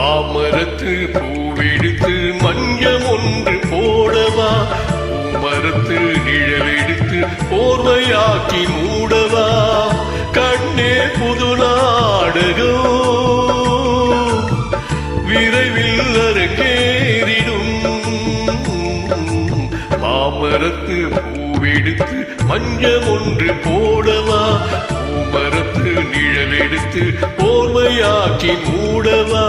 மாமரத்து பூவெடுத்து மஞ்சம் ஒன்று போடவா, பூமரத்து நிழலெடுத்து போர்வையாக்கி மூடவா, கண்ணே புது நாடகம் விரைவில் அரங்கேறிடும். மாமரத்து பூவெடுத்து மஞ்சம் ஒன்று போடவா, பூமரத்து நிழலெடுத்து போர்வையாக்கி மூடவா.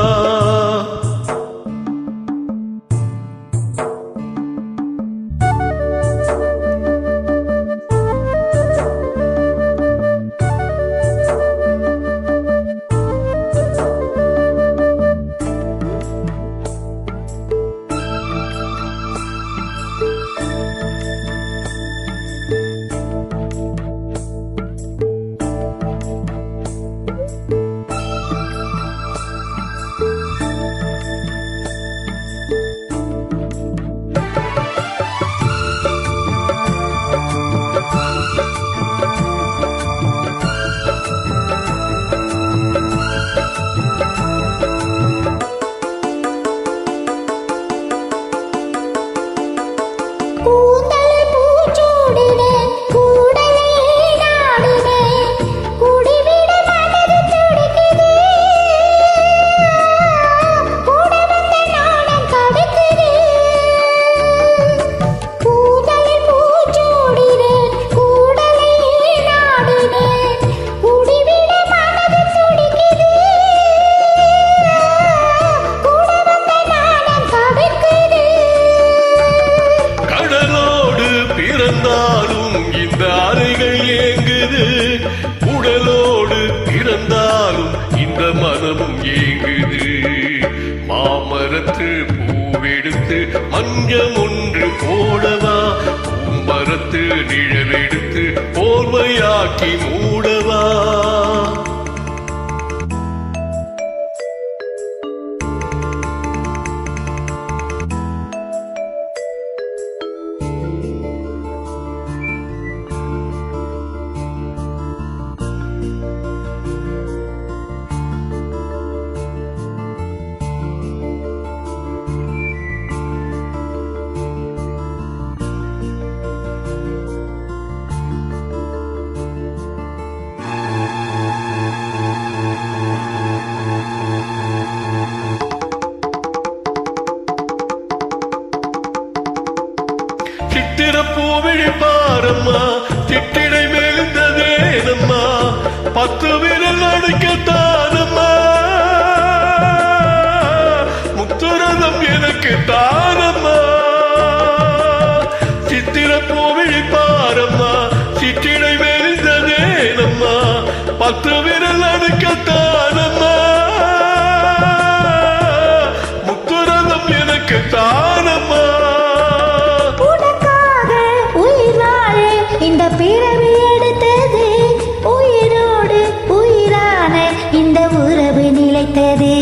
இந்த அறைகள் ஏங்குது, உடலோடு பிறந்தாலும் இந்த மனமும் ஏங்குது. மாமரத்து பூவெடுத்து மஞ்சம் ஒன்று போடவா, பூமரத்து நிழலெடுத்து போர்வையாக்கி மூடவா. சித்திரப்பூவிழி பாரம்மா, சிட்டிடை மேல்ந்ததேனம்மா, 10 விரல் அடிக்கத்தானம்மா, முத்துரதம் எனக்கு தானம்மா. சித்திரப்பூவிழி பாரம்மா, சிட்டிடை மேல்ந்ததேனம்மா, 10 விரல் அடிக்கத்தானம்மா, முத்துரதம் எனக்கு தானம்மா. இந்த பிறவி எடுத்தது, உயிரோடு உயிரான இந்த உறவு நிலைத்தது.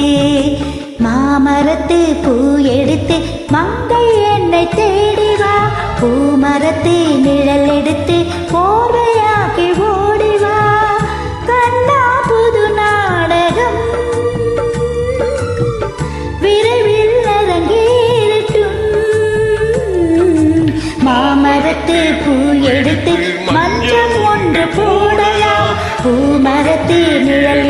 மாமரத்து பூ எடுத்து மங்கை என்னை தேடிவா, பூமரத்து நிழல் எடுத்து போர்வையாக்கி ஓடிவா, கண்ணா புது நாடகம் விரைவில் அரங்கேறட்டும். மாமரத்து பூ எடுத்து மஞ்சம் ஒன்று போடலாம், பூமரத்து நிழல்